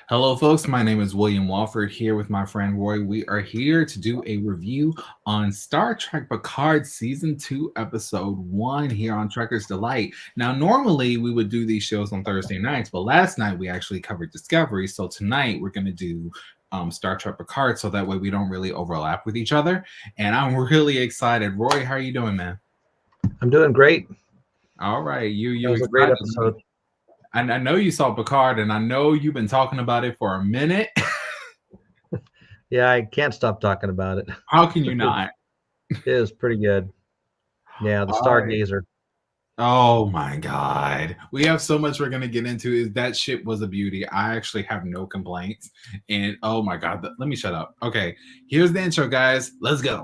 Hello, folks. My name is William Walford here with my friend Roy. We are here to do a review on Star Trek Picard Season 2, Episode 1 here on Trekker's Delight. Now, normally we would do these shows on Thursday nights, but last night we actually covered Discovery. So tonight we're going to do Star Trek Picard so that way we don't really overlap with each other. And I'm really excited. Roy, how are you doing, man? I'm doing great. All right. That You was a great excited? episode. I know you saw Picard, and I know you've been talking about it for a minute. Yeah, I can't stop talking about it. How can you not? It is pretty good. Yeah, the All right. Stargazer. Oh my God. We have so much we're going to get into. Is that ship was a beauty. I actually have no complaints. And oh my God, let me shut up. Okay, here's the intro, guys. Let's go.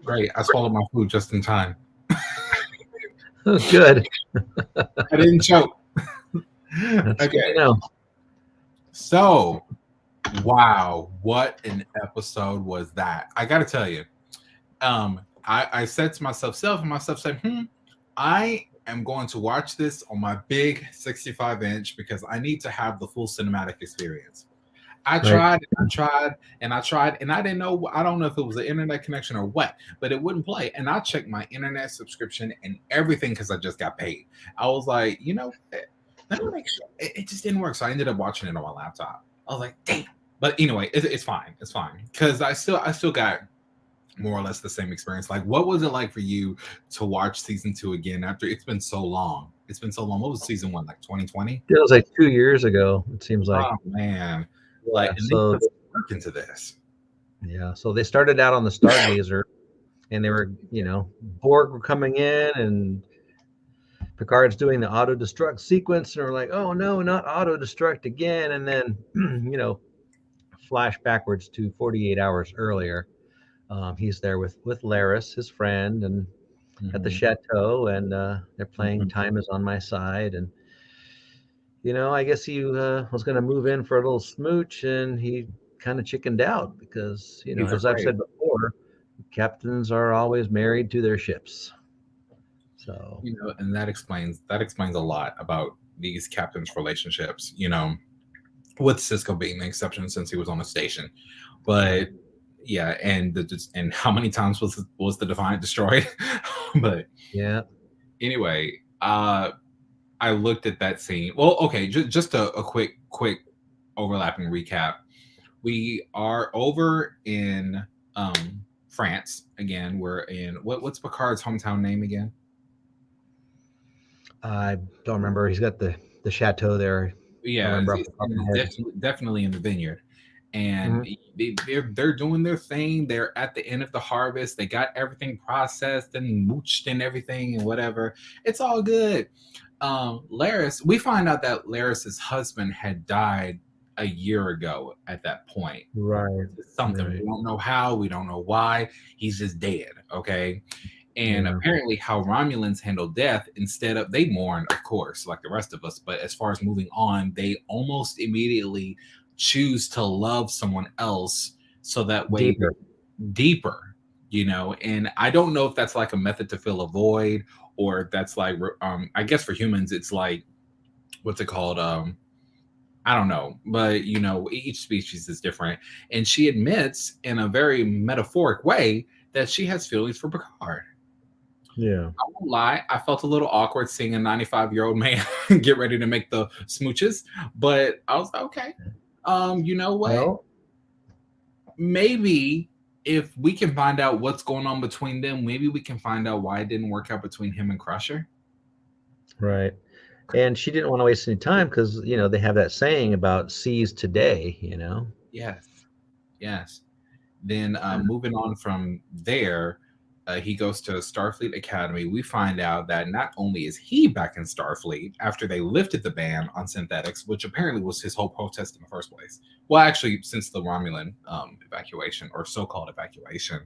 Great. I swallowed my food just in time. Oh, good. I didn't choke. That's Okay. good to know. So, wow, what an episode was that? I got to tell you, I said to myself, said, I am going to watch this on my big 65-inch because I need to have the full cinematic experience. I tried and I tried and I tried, and I didn't know. I don't know if it was an internet connection or what, but it wouldn't play. And I checked my internet subscription and everything because I just got paid. I was like, let me make sure. It just didn't work. So I ended up watching it on my laptop. I was like, damn. But anyway, it's fine. It's fine because I still got more or less the same experience. Like, what was it like for you to watch season 2 again after it's been so long? It's been so long. What was season 1, like 2020? It was like 2 years ago, it seems like. Oh man. Yeah, Like, and they so put some work into this. yeah, so they started out on the Stargazer, and they were, Borg were coming in, and Picard's doing the auto destruct sequence, and we're like, oh no, not auto destruct again, and then, flash backwards to 48 hours earlier. He's there with Laris, his friend, and at the chateau, and they're playing "Time Is on My Side," and I guess he was going to move in for a little smooch, and he kind of chickened out because, He's as I've afraid. said before, captains are always married to their ships. So, And that explains a lot about these captains' relationships. With Cisco being the exception since he was on the station, but yeah, and how many times was the Defiant destroyed? But yeah, anyway, I looked at that scene. Well, okay, just a quick overlapping recap. We are over in France again. We're in what's Picard's hometown name again? I don't remember. He's got the chateau there. Yeah, definitely in the vineyard. And they're doing their thing. They're at the end of the harvest. They got everything processed and mooched and everything and whatever. It's all good. Laris, we find out that Laris's husband had died a year ago at that point. Right. Something. We don't know how, we don't know why. He's just dead. Okay. And apparently how Romulans handle death, instead of, they mourn, of course, like the rest of us, but as far as moving on, they almost immediately choose to love someone else so that way deeper, and I don't know if that's like a method to fill a void, or that's like I guess for humans it's like, what's it called, I don't know, but each species is different. And she admits in a very metaphoric way that she has feelings for Picard. Yeah. I won't lie, I felt a little awkward seeing a 95-year-old man get ready to make the smooches, but I was like, okay. You know what? Well, Maybe if we can find out what's going on between them, maybe we can find out why it didn't work out between him and Crusher. right. And she didn't want to waste any time because, they have that saying about seize today. Yes, yes. Then moving on from there, he goes to Starfleet Academy. We find out that not only is he back in Starfleet after they lifted the ban on synthetics, which apparently was his whole protest in the first place. Well, actually, since the Romulan evacuation or so-called evacuation,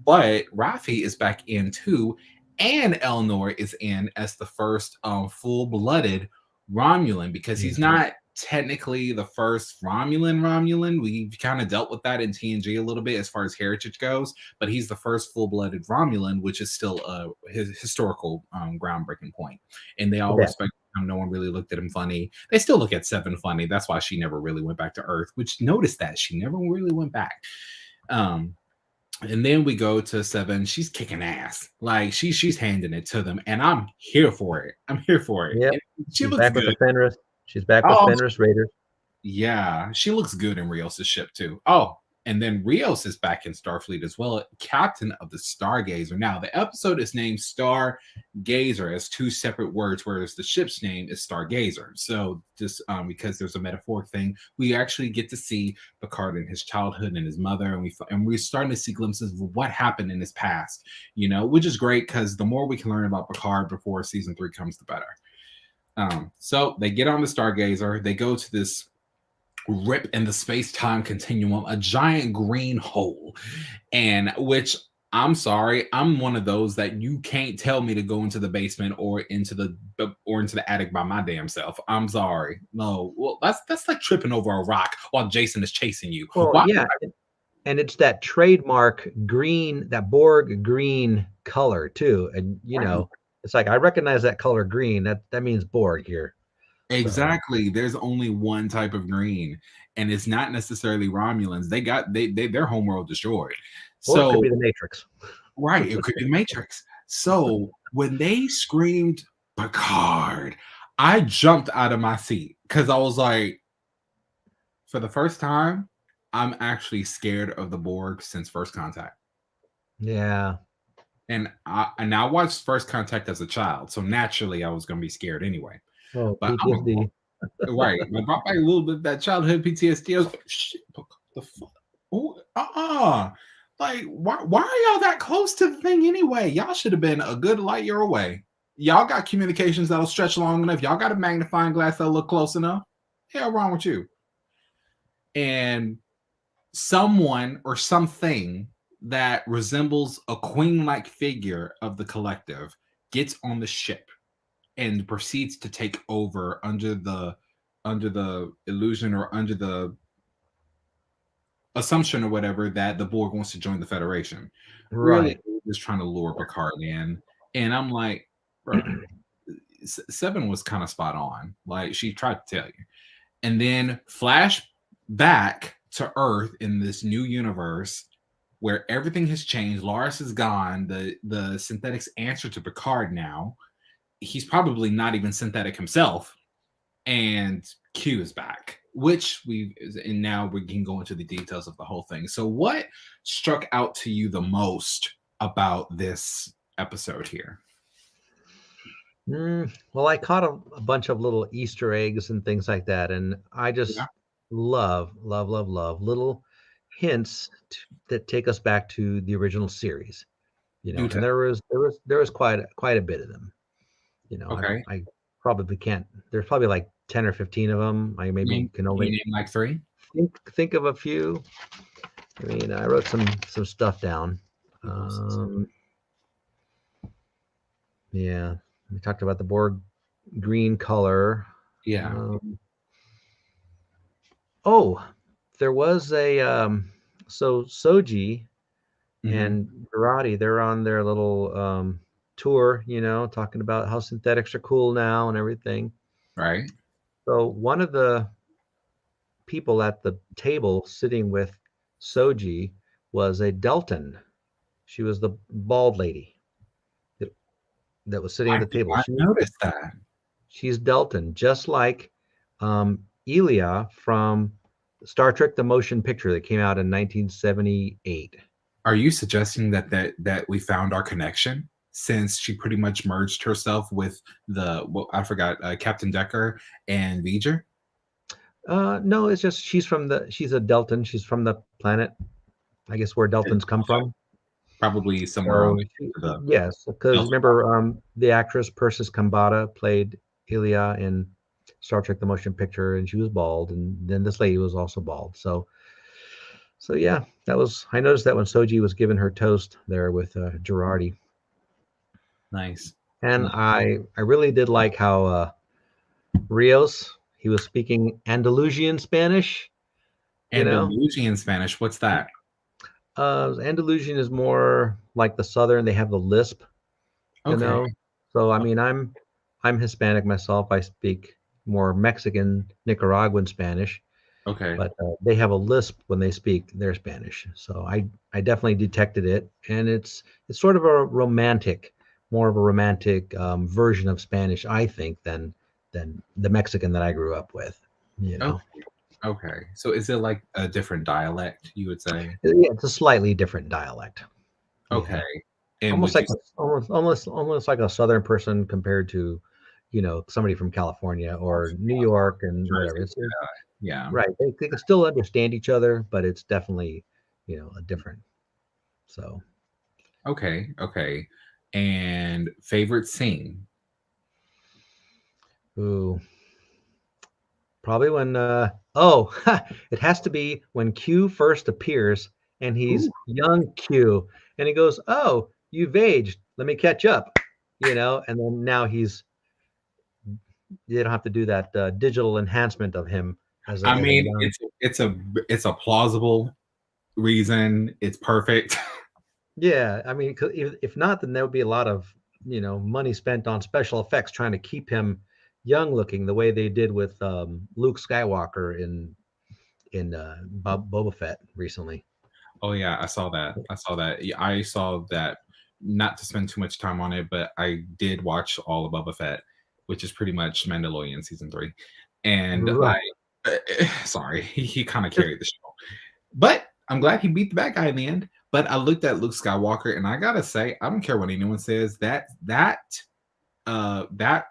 but Rafi is back in too, and Eleanor is in as the first full-blooded Romulan because he's Mhm. not technically the first Romulan. We've kind of dealt with that in TNG a little bit as far as heritage goes, but he's the first full-blooded Romulan, which is still his historical groundbreaking point. And they all Yeah. respect him. No one really looked at him funny. They still look at Seven funny. That's why she never really went back to Earth. Which notice that she never really went back. Um, and then we go to Seven. She's kicking ass. Like she's handing it to them, and I'm here for it. I'm here for it. Yep. And she She's looks back with good. the Fenris. She's back with Oh, Fenris Raiders. yeah, she looks good in Rios' ship too. Oh, and then Rios is back in Starfleet as well, captain of the Stargazer. Now, the episode is named Stargazer as two separate words, whereas the ship's name is Stargazer. So, just because there's a metaphoric thing, we actually get to see Picard in his childhood and his mother, and we're starting to see glimpses of what happened in his past. Which is great because the more we can learn about Picard before season 3 comes, the better. So they get on the Stargazer. They go to this rip in the space-time continuum, a giant green hole, and which I'm sorry, I'm one of those that you can't tell me to go into the basement or into the attic by my damn self. I'm sorry. No, well, that's like tripping over a rock while Jason is chasing you. Well, Why? yeah, and it's that trademark green, that Borg green color too. And Right. it's like I recognize that color green. That means Borg here. So, Exactly. There's only one type of green, and it's not necessarily Romulans. Their homeworld destroyed. or it could So be the Matrix. right, it could be the Matrix. So when they screamed Picard, I jumped out of my seat because I was like, for the first time, I'm actually scared of the Borg since First Contact. Yeah. And I watched First Contact as a child, so naturally I was gonna be scared anyway. Oh, But I'm PTSD. right. I brought back a little bit of that childhood PTSD. I was like, shit, the fuck? Oh, like, why are y'all that close to the thing anyway? Y'all should have been a good light year away. Y'all got communications that'll stretch long enough. Y'all got a magnifying glass that'll look close enough. Hell wrong with you? And someone or something that resembles a queen-like figure of the collective gets on the ship and proceeds to take over under the illusion or under the assumption or whatever that the Borg wants to join the Federation. Really, Right. just trying to lure Picard in, and I'm like, bro, Seven was kind of spot on. Like she tried to tell you, and then flash back to Earth in this new universe where everything has changed. Lars is gone. The synthetics answer to Picard now. He's probably not even synthetic himself, and Q is back, and now we can go into the details of the whole thing. So, what struck out to you the most about this episode here? Well, I caught a bunch of little Easter eggs and things like that, and I Yeah, just love, love, love, love little hints that take us back to the original series. do And tell. there was quite a bit of them. Okay, I probably can't. There's probably like 10 or 15 of them. I maybe name can you only name like three. think of a few. I mean, I wrote some stuff down. Um, yeah, we talked about the Borg green color. Yeah. Um, oh, there was a so Soji Hmm. and Virati, they're on their little tour, talking about how synthetics are cool now and everything. Right. So one of the people at the table sitting with Soji was a Deltan. She was the bald lady. that was sitting I at the did table. not notice that. She's Delton, just like Elia from Star Trek: The Motion Picture that came out in 1978. Are you suggesting that we found our connection since she pretty much merged herself with I forgot, Captain Decker and V'ger? No, it's just she's a Delton. She's from the planet, I guess, where Deltons come from. Probably somewhere on So the yes, because Delta. remember, the actress Persis Kambata played Ilia in Star Trek: The Motion Picture, and she was bald, and then this lady was also bald. So yeah, that was. I noticed that when Soji was giving her toast there with Girardi, Nice. and I really did like how Rios, he was speaking Andalusian Spanish. You know, Andalusian Spanish. What's that? Andalusian is more like the Southern. They have the lisp. You Okay. know, so I mean, I'm Hispanic myself. I speak more Mexican, Nicaraguan Spanish, Okay. but they have a lisp when they speak their Spanish. So I definitely detected it, and it's sort of a romantic, more of a romantic version of Spanish, I think, than the Mexican that I grew up with. You Okay. know, Okay. So is it like a different dialect, you would say? yeah, it's a slightly different dialect. Okay. Yeah, And almost would you like almost like a Southern person compared to, somebody from California or New York and whatever. Jersey? It's Yeah. right. They can still understand each other, but it's definitely, a different. So, Okay. Okay. And favorite scene? ooh, probably when oh, it has to be when Q first appears and he's Ooh. young Q and he goes, "Oh, you've aged. Let me catch up." And then now you don't have to do that digital enhancement of him I as a mean, young. it's a plausible reason. It's perfect. Yeah, I mean, 'cause if not, then there would be a lot of money spent on special effects trying to keep him young looking, the way they did with Luke Skywalker in Boba Fett recently. Oh yeah, I saw that. I saw that. Yeah, I saw that. Not to spend too much time on it, but I did watch all of Boba Fett, which is pretty much Mandalorian season 3. And Right. sorry, he kind of carried the show. But I'm glad he beat the bad guy in the end. But I looked at Luke Skywalker, and I gotta say, I don't care what anyone says. That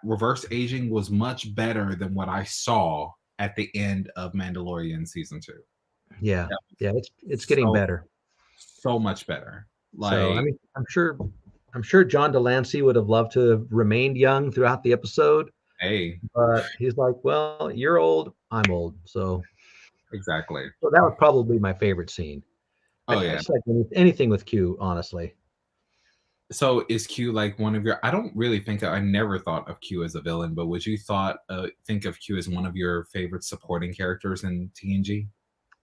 reverse aging was much better than what I saw at the end of Mandalorian season 2. Yeah, That yeah, was it's getting so better. so much better. So I Like, mean, I'm sure John Delancey would have loved to have remained young throughout the episode, hey, but he's like, well, you're old, I'm old, exactly. so that would probably be my favorite scene. I Oh yeah. just like anything with Q, honestly. So is Q like one of your? I don't really think I never thought of Q as a villain, but would you think of Q as one of your favorite supporting characters in TNG?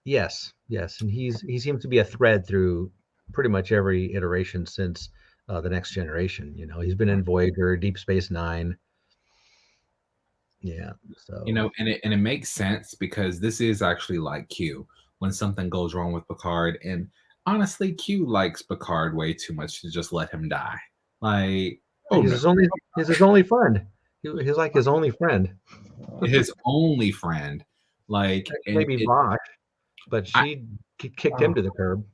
Yes, yes, and he seems to be a thread through pretty much every iteration since the Next Generation. He's been in Voyager, Deep Space Nine. Yeah, so And it makes sense because this is actually like Q when something goes wrong with Picard, and honestly, Q likes Picard way too much to just let him die. Like, oh he's no, his only friend. He's like his only friend. his only friend. Like, and Maybe it, Vosh, but I, she kicked him oh to the curb.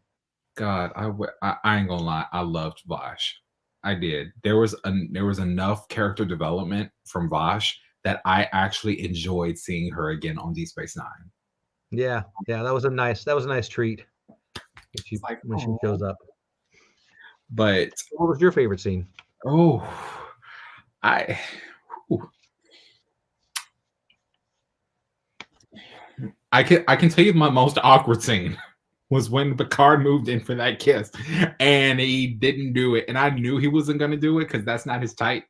God, I ain't gonna lie, I loved Vosh. I did. There was enough character development from Vosh that I actually enjoyed seeing her again on Deep Space Nine. Yeah, yeah, that was a nice treat when It's like, she oh, shows up. but What was your favorite scene? oh, I, whew. I can tell you my most awkward scene was when Picard moved in for that kiss, and he didn't do it, and I knew he wasn't gonna do it because that's not his type.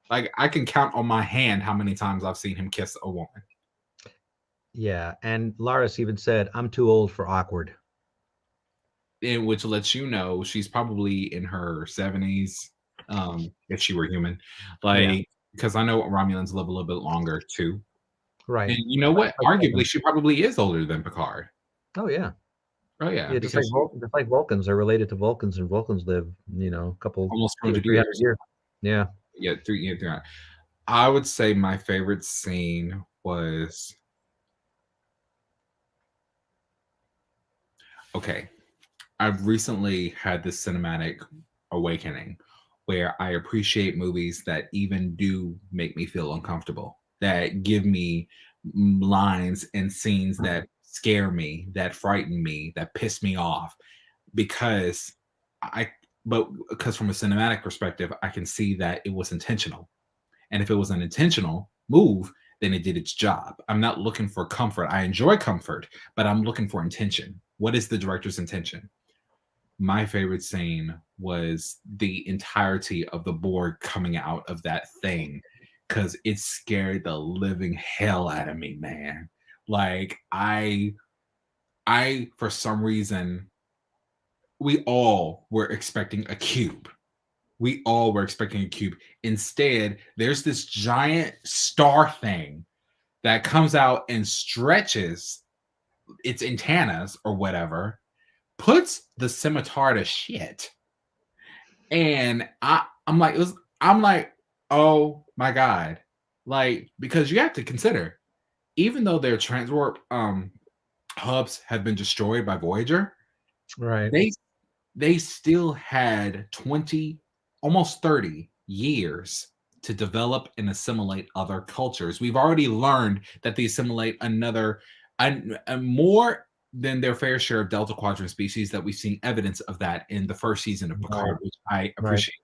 Like I can count on my hand how many times I've seen him kiss a woman. Yeah, and Laris even said, "I'm too old for awkward." In which lets you know she's probably in her 70s, if she were human. Yeah, Like, because I know Romulans live a little bit longer too. And right. you know what? Like Arguably, Vulcans. she probably is older than Picard. Oh yeah, Oh yeah, yeah. because she Just like Vulcans are related to Vulcans, and Vulcans live, a couple, almost maybe 100 300 years. years. Yeah. Yeah, three. Yeah, three. I would say my favorite scene was okay. I've recently had this cinematic awakening where I appreciate movies that even do make me feel uncomfortable, that give me lines and scenes that scare me, that frighten me, that piss me off because I but because from a cinematic perspective, I can see that it was intentional. And if it was an intentional move, then it did its job. I'm not looking for comfort. I enjoy comfort, but I'm looking for intention. What is the director's intention? My favorite scene was the entirety of the Borg coming out of that thing because it scared the living hell out of me, man. Like I for some reason we all were expecting a cube. We all were expecting a cube. Instead, there's this giant star thing that comes out and stretches its antennas or whatever, puts the scimitar to shit. And I'm like, oh my god. Like, because you have to consider, even though their transport hubs have been destroyed by Voyager, Right. they they still had 20, almost 30 years to develop and assimilate other cultures. We've already learned that they assimilate another and more than their fair share of Delta Quadrant species that we've seen evidence of that in the first season of Right. Picard, which I Right. appreciate.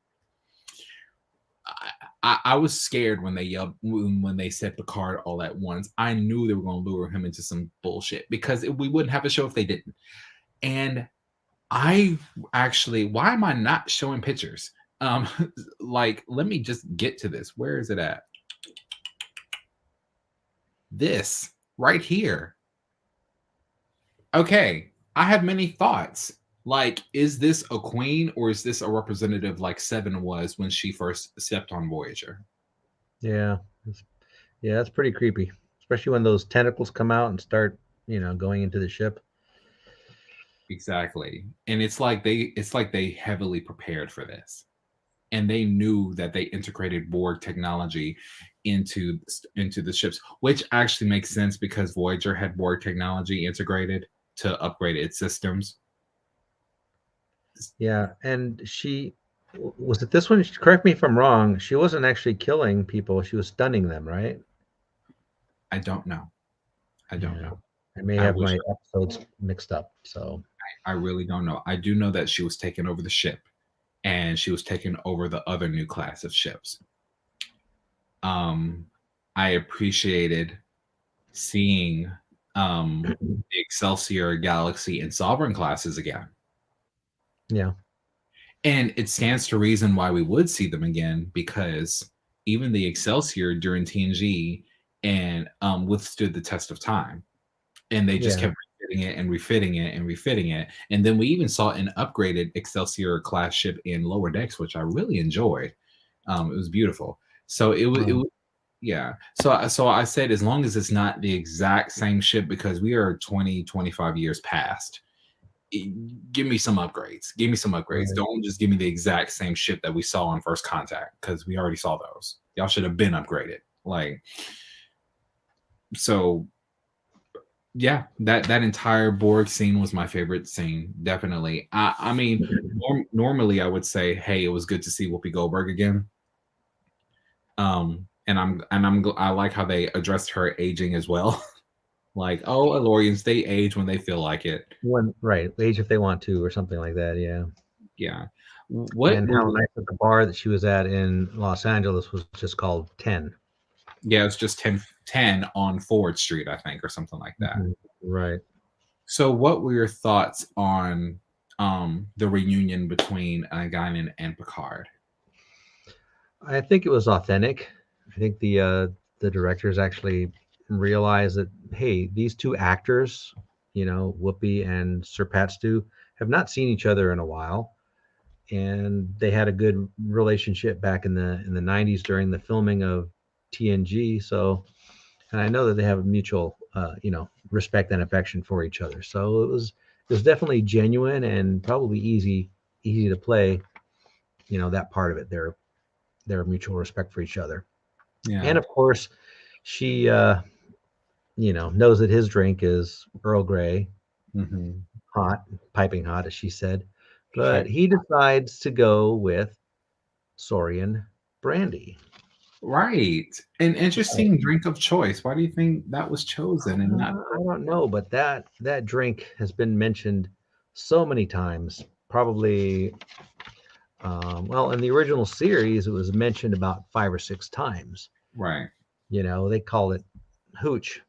I was scared when they yelled when they said Picard all at once. I knew they were going to lure him into some bullshit because we wouldn't have a show if they didn't. And I actually, why am I not showing pictures? Um, like, let me just get to this. Where is it at? This right here. Okay, I have many thoughts. Like, is this a queen or is this a representative like Seven was when she first stepped on Voyager? Yeah. Yeah, that's pretty creepy, especially when those tentacles come out and start, going into the ship. Exactly. And it's like they heavily prepared for this. And they knew that they integrated Borg technology into the ships, which actually makes sense because Voyager had Borg technology integrated to upgrade its systems. Yeah, and was it this one? Correct me if I'm wrong. She wasn't actually killing people; she was stunning them, right? I don't know. I don't Yeah, know. I may I have wish my episodes mixed up. So I really don't know. I do know that she was taking over the ship and she was taking over the other new class of ships. Um, I appreciated seeing the Excelsior, Galaxy, and Sovereign classes again. yeah, And it stands to reason why we would see them again because even the Excelsior during TNG and withstood the test of time, and they just yeah, kept refitting it and refitting it and refitting it. And then we even saw an upgraded Excelsior class ship in Lower Decks, which I really enjoyed. It was beautiful. So it um, was yeah. So I said as long as it's not the exact same ship because we are 20 25 years past give me some upgrades. Give me some upgrades. right. Don't just give me the exact same shit that we saw on First Contact because we already saw those. Y'all should have been upgraded. Like so. Yeah, that entire Borg scene was my favorite scene. Definitely. I mean, normally I would say, hey, it was good to see Whoopi Goldberg again. I like how they addressed her aging as well. Like, oh, Elorians, they age when they feel like it. One right age if they want to, or something like that. Yeah, Yeah. What and how nice that the bar that she was at in Los Angeles was just called 10. Yeah, it's just 10 on Forward Street, I think, or something like that. Mhm. Right. So, what were your thoughts on the reunion between Guinan and Picard? I think it was authentic. I think the directors actually realized that, hey, these two actors, Whoopi and Sir Pat Stew, have not seen each other in a while, and they had a good relationship back in the 90s during the filming of TNG. So, and I know that they have mutual, respect and affection for each other. So it was definitely genuine and probably easy to play. That part of it there. their mutual respect for each other. Yeah. And of course, she, knows that his drink is Earl Grey, Hmm. hot, piping hot, as she said. But he decides to go with Saurian brandy. Right. An interesting drink of choice. Why do you think that was chosen and not? I don't know, but that drink has been mentioned so many times. Probably, well, in the original series, it was mentioned about 5 or 6 times. Right. They call it hooch.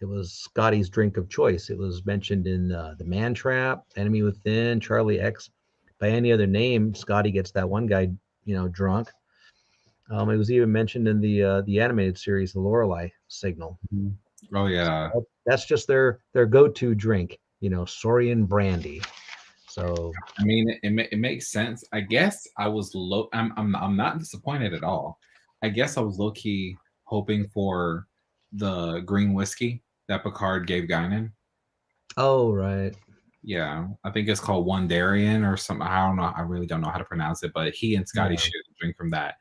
It was Scotty's drink of choice. It was mentioned in the Man Trap, Enemy Within, Charlie X. By any other name, Scotty gets that one guy, drunk. It was even mentioned in the animated series, The Lorelei Signal. Mhm. Oh yeah. That's just their go-to drink, Saurian brandy. So I mean, it makes sense. I guess I was low. I'm not disappointed at all. I guess I was low key hoping for the green whiskey that Picard gave Guinan. oh right. Yeah, I think it's called One Darien or something. I don't know. I really don't know how to pronounce it, but he and Scotty Yeah. shared a drink from that.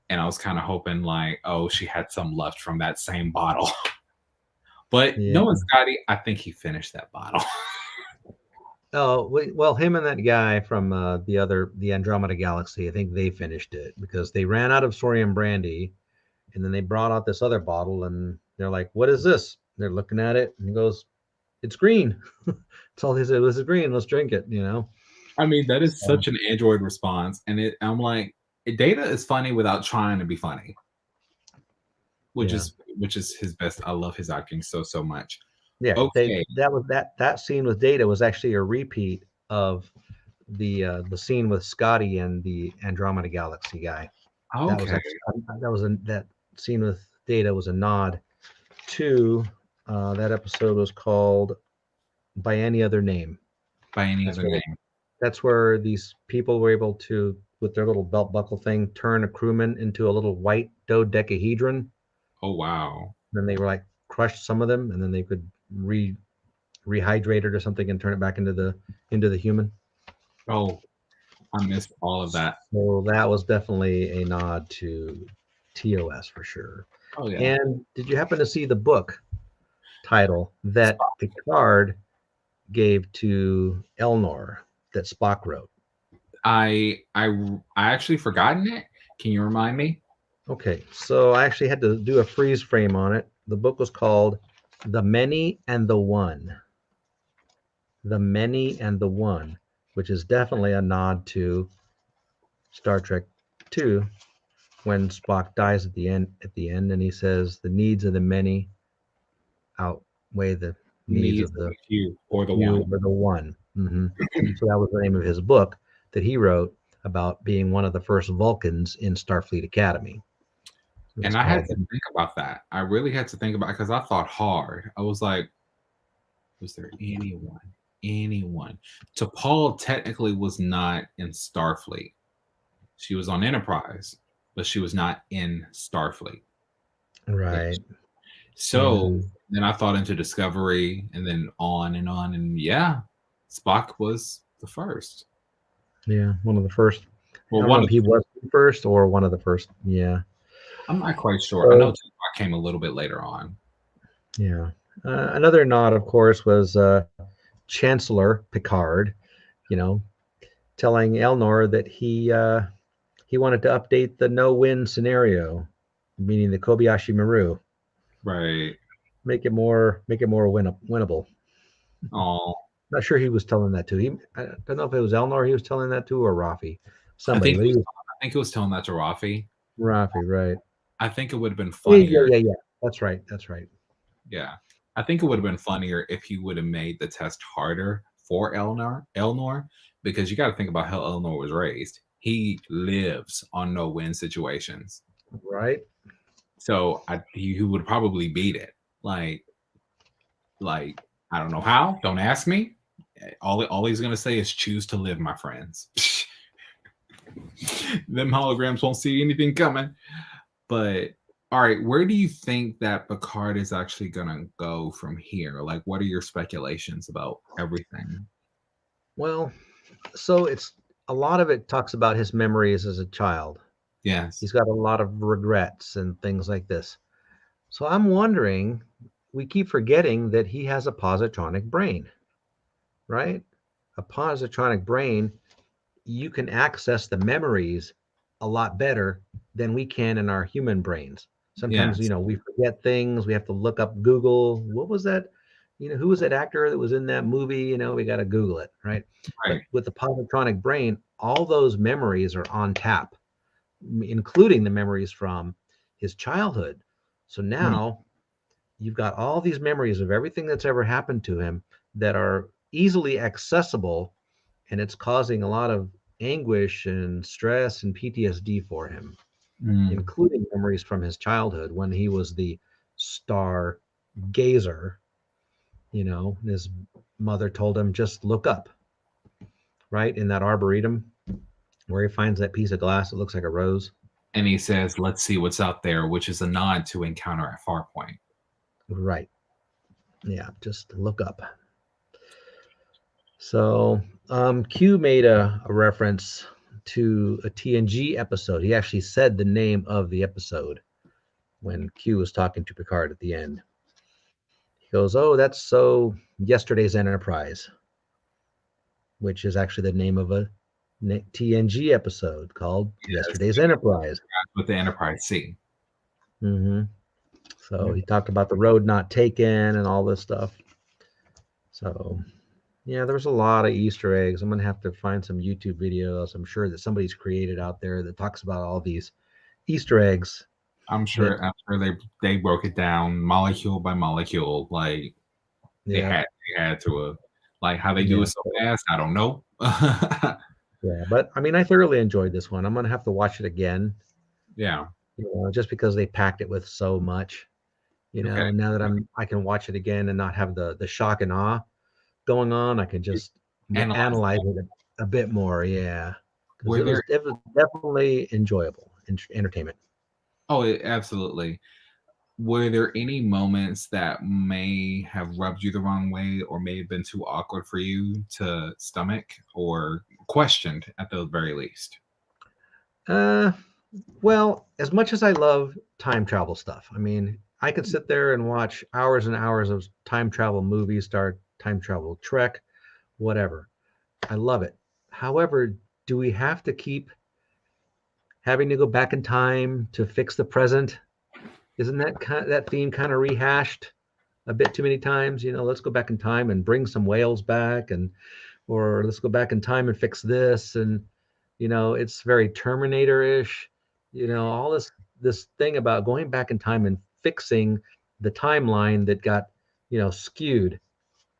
And I was kind of hoping like, oh, she had some left from that same bottle. But Yeah. knowing Scotty, I think he finished that bottle. Oh, well, him and that guy from the Andromeda Galaxy, I think they finished it because they ran out of Saurian brandy, and then they brought out this other bottle, and they're like, "What is this?" They're looking at it, and he goes, "It's green." That's all they said. This is green. Let's drink it. I mean, that is So, such an Android response, and I'm like, Data is funny without trying to be funny, which yeah, is his best. I love his acting so much. yeah. Okay, That scene with Data was actually a repeat of the scene with Scotty and the Andromeda Galaxy guy. That was okay, actually that scene with Data was a nod to that episode was called By Any Other Name. by any That's other where name. that's where these people were able to, with their little belt buckle thing, turn a crewman into a little white dodecahedron. Oh wow. Then they were like crushed some of them, and then they could rehydrate it or something and turn it back into the human. Oh, I missed all of that. So that was definitely a nod to TOS for sure. Oh yeah. And did you happen to see the book title that Picard gave to Elnor that Spock wrote? I actually forgotten it. Can you remind me? Okay, so I actually had to do a freeze frame on it. The book was called The Many and the One. The Many and the One, which is definitely a nod to Star Trek 2 when Spock dies at the end and he says the needs of the many outweigh the needs Needs of of the the few or the few one. or the one. So that was the name of his book that he wrote about being one of the first Vulcans in Starfleet Academy. It was And I had called to think about that. I really had to think about it because I thought hard. I was like, was there anyone? Anyone? T'Pol technically was not in Starfleet. She was on Enterprise, but she was not in Starfleet. right. So And then I thought into Discovery and then on and on. And yeah, Spock was the first. yeah, one of the first. I Well, don't know one if of he was the first or one of the first. Yeah. I'm not quite sure. I know So Tupac came a little bit later on. yeah. Another nod, of course, was Chancellor Picard. You know, telling Elnor that he wanted to update the no-win scenario, meaning the Kobayashi Maru, Right. make it more winnable. Oh, Not sure he was telling that to. I don't know if it was Elnor he was telling that to or Rafi, I somebody, think but he was I think it was telling that to Rafi. Rafi, right? I think it would have been Yeah, yeah, funnier. yeah, yeah. That's right. That's right. Yeah. I think it would have been funnier if he would have made the test harder for Elnor, because you got to think about how Elnor was raised. He lives on no-win situations. Right. So he would probably beat it. Like I don't know how. Don't ask me. All he's gonna say is choose to live, my friends. Them holograms won't see anything coming. But all right, where do you think that Picard is actually gonna go from here? Like, what are your speculations about everything? Well, so it's a lot of it talks about his memories as a child. Yes. He's got a lot of regrets and things like this. So I'm wondering, we keep forgetting that he has a positronic brain, right? A positronic brain, you can access the memories a lot better than we can in our human brains. Sometimes, Yes. we forget things. We have to look up Google. What was that? Who was that actor that was in that movie? We got to Google it, right? But Right. with the positronic brain, all those memories are on tap, including the memories from his childhood. So Hmm. now you've got all these memories of everything that's ever happened to him that are easily accessible, and it's causing a lot of anguish and stress and PTSD for him, Mm. including memories from his childhood when he was the star gazer. His mother told him, just look up, right? In that arboretum where he finds that piece of glass that looks like a rose. And he says, "Let's see what's out there," which is a nod to Encounter at Farpoint. Right. Yeah, just look up. So Q made a reference to a TNG episode. He actually said the name of the episode when Q was talking to Picard at the end. He goes, "Oh, that's so Yesterday's Enterprise," which is actually the name of a TNG episode called Yes, Yesterday's Enterprise. with the Enterprise C. hmm So Yeah. he talked about the road not taken and all this stuff. So yeah, there's a lot of Easter eggs. I'm gonna have to find some YouTube videos. I'm sure that somebody's created out there that talks about all these Easter eggs. I'm That sure. I'm sure they broke it down molecule by molecule. Like they yeah, had to. Like how they do yeah, it so fast, I don't know. yeah. But I mean, I thoroughly enjoyed this one. I'm gonna have to watch it again. Yeah. Just because they packed it with so much. Okay. And now that I can watch it again and not have the shock and awe going on, I can just Analyze analyze that. it a bit more. Yeah, because Were there? it was definitely enjoyable entertainment. Oh, absolutely. Were there any moments that may have rubbed you the wrong way, or may have been too awkward for you to stomach, or questioned at the very least? Uh, well, as much as I love time travel stuff, I mean, I could sit there and watch hours and hours of time travel movies, start time travel Trek, whatever. I love it. However, do we have to keep having to go back in time to fix the present? Isn't that theme kind of rehashed a bit too many times? Let's go back in time and bring some whales back, and or let's go back in time and fix this, and it's very Terminator-ish. All this thing about going back in time and fixing the timeline that got skewed,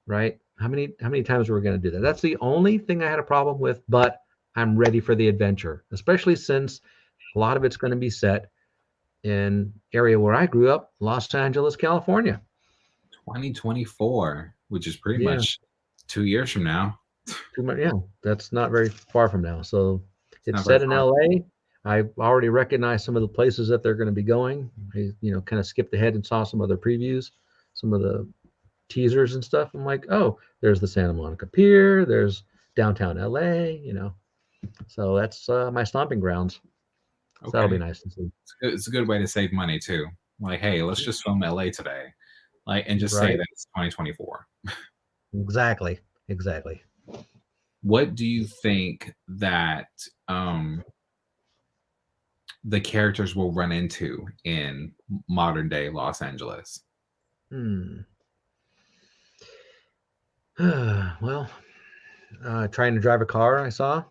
right? How many times are we going to do that? That's the only thing I had a problem with, but I'm ready for the adventure, especially since a lot of it's going to be set in area where I grew up, Los Angeles, California. 2024, which is pretty Yeah, much 2 years from now. too much. Yeah, that's not very far from now. So It's it's not very set in far. LA. I already recognize some of the places that they're going to be going. I, kind of skipped ahead and saw some other previews, some of the teasers and stuff. I'm like, oh, there's the Santa Monica Pier. There's downtown LA. So that's my stomping grounds. So that'll be Okay. nice to see. It's a good way to save money too. Like, hey, let's just film LA today. Like, and just say Right? that it's 2024. Exactly. Exactly. What do you think that um the characters will run into in modern day Los Angeles? Hmm. Well, trying to drive a car, I saw.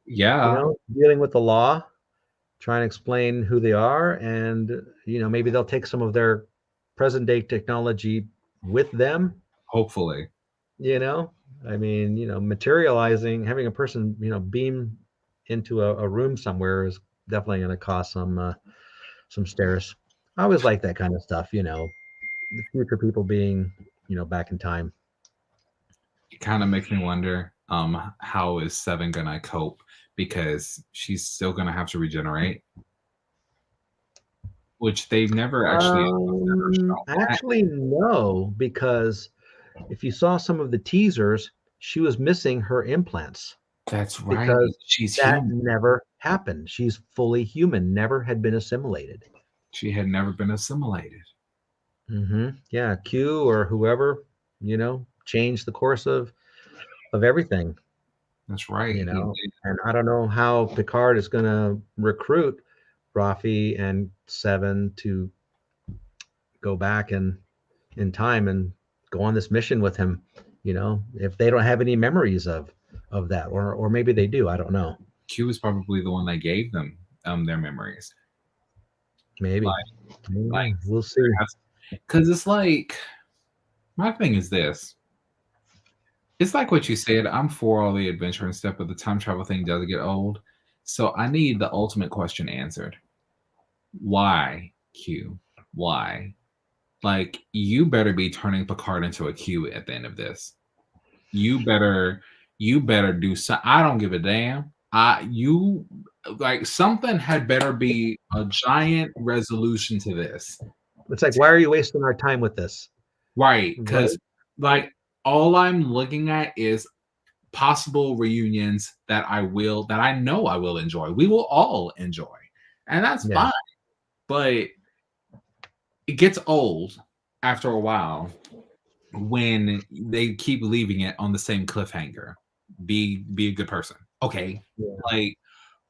Yeah, Dealing with the law, trying to explain who they are, and maybe they'll take some of their present day technology with them. hopefully. you know I mean, materializing, having a person beam into a room somewhere is definitely going to cause some stares. I always like that kind of stuff, the future people being back in time. It kind of makes me wonder how is Seven gonna cope, because she's still gonna have to regenerate, which they've never actually ever shown that. Actually, no, because if you saw some of the teasers, she was missing her implants That's right. because She's that human. happened. She's fully human, never had been assimilated. She had never been assimilated. Yeah, Q or whoever, changed the course of everything, That's right. He did. And I don't know how Picard is going to recruit Rafi and Seven to go back in time and go on this mission with him. If they don't have any memories of that, or maybe they do, I don't know. Q was probably the one that gave them their memories. Maybe, Like we'll see. because it's like my thing is this. It's like what you said. I'm for all the adventure and stuff, but the time travel thing does get old. So I need the ultimate question answered. Why, Q? Why? Like, you better be turning Picard into a Q at the end of this. You better do so. I don't give a damn. You like something had better be a giant resolution to this. It's like, why are you wasting our time with this? Right. Because like all I'm looking at is possible reunions that I know I will enjoy. We will all enjoy. And that's fine. But it gets old after a while when they keep leaving it on the same cliffhanger. Be a good person. Okay. Yeah. Like,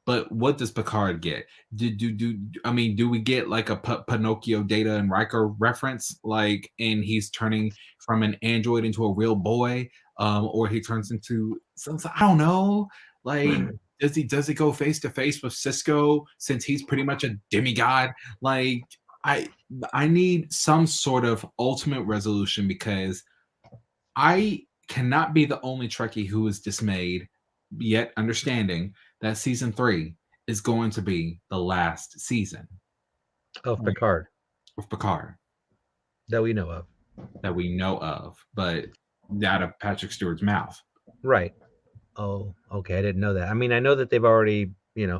but what does Picard get? Do we get like a Pinocchio, Data, and Riker reference? Like, and he's turning from an android into a real boy, or he turns into something. I don't know. Like, does he go face to face with Cisco since he's pretty much a demigod? Like, I need some sort of ultimate resolution because I cannot be the only Trekkie who is dismayed, yet understanding that season 3 is going to be the last season of Picard. Of Picard. That we know of. But out of Patrick Stewart's mouth. Right. Oh, okay. I didn't know that. I mean, I know that they've already,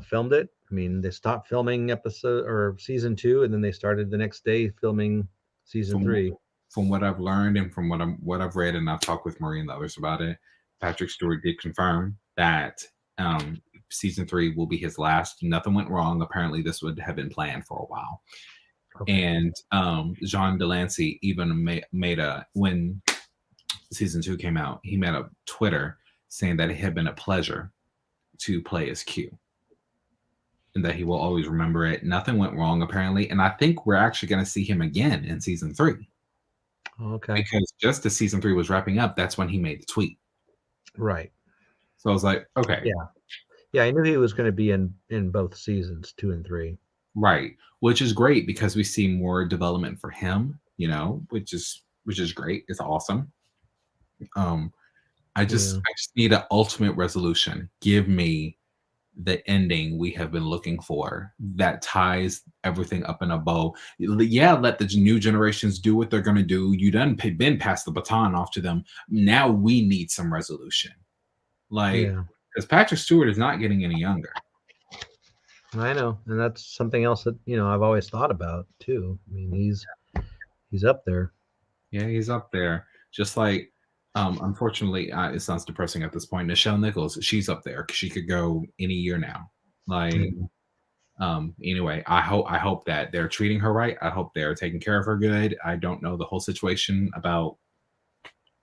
filmed it. I mean, they stopped filming episode or season 2, and then they started the next day filming season 3. From what I've learned and from what I've read, and I've talked with Marie and the others about it, Patrick Stewart did confirm that season 3 will be his last. Nothing went wrong. Apparently, this would have been planned for a while. Okay. And Jean Delancey even made when season 2 came out, he made a Twitter saying that it had been a pleasure to play as Q. And that he will always remember it. Nothing went wrong, apparently. And I think we're actually going to see him again in season 3. Okay. Because just as season 3 was wrapping up, that's when he made the tweet. Right. So I was like, okay. Yeah. Yeah, I knew he was going to be in both seasons 2 and 3. Right. Which is great because we see more development for him, which is great. It's awesome. I just need an ultimate resolution. Give me the ending we have been looking for that ties everything up in a bow. Yeah, let the new generations do what they're going to do. You done been passed the baton off to them. Now we need some resolution. Because Patrick Stewart is not getting any younger. I know, and that's something else that I've always thought about too. I mean, he's up there. Yeah, he's up there. Just like, unfortunately, it sounds depressing at this point. Nichelle Nichols, she's up there because she could go any year now. Anyway, I hope that they're treating her right. I hope they're taking care of her good. I don't know the whole situation about.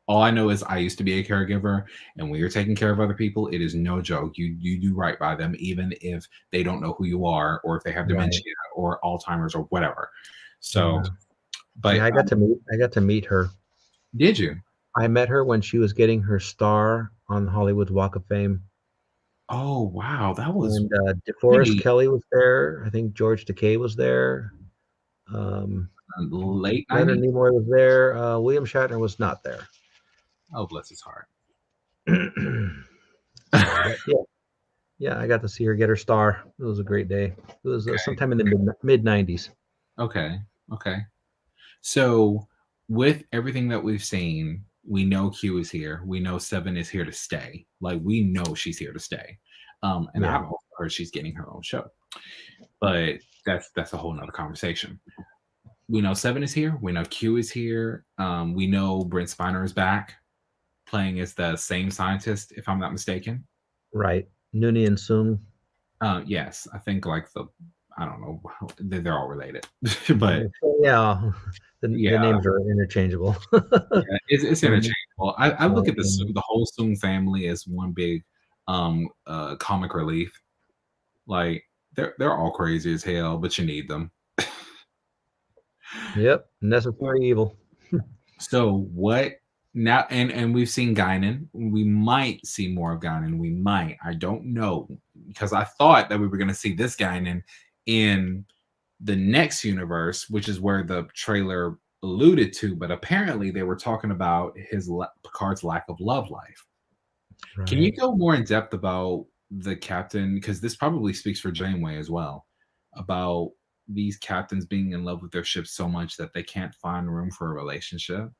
All I know is I used to be a caregiver, and when you're taking care of other people, it is no joke. You do right by them, even if they don't know who you are, or if they have dementia or Alzheimer's or whatever. So, but I got to meet her. Did you? I met her when she was getting her star on Hollywood's Walk of Fame. Oh wow, that was. And DeForest Kelly was there. I think George Takei was there. Late Leonard Nimoy was there. William Shatner was not there. Oh, bless his heart. Yeah, I got to see her get her star. It was a great day. It was sometime in the mid 90s. Okay. So, with everything that we've seen, we know Q is here. We know Seven is here to stay. Like, we know she's here to stay. And I've also heard she's getting her own show. But that's a whole nother conversation. We know Seven is here. We know Q is here. We know Brent Spiner is back, playing as the same scientist, if I'm not mistaken. Right. Noonien Soong. Yes, I think like I don't know, they're all related, but Yeah, the yeah, names are interchangeable. yeah, it's Um, interchangeable. I look at um, The whole Soong family as one big comic relief. Like they're all crazy as hell, but you need them. yep, necessary evil. So what now? And we've seen Guinan. We might see more of Guinan. We might. I don't know because I thought that we were going to see this Guinan in the next universe, which is where the trailer alluded to. But apparently, they were talking about Picard's lack of love life. Can you Right. go more in depth about the captain? Because this probably speaks for Janeway as well about these captains being in love with their ships so much that they can't find room for a relationship.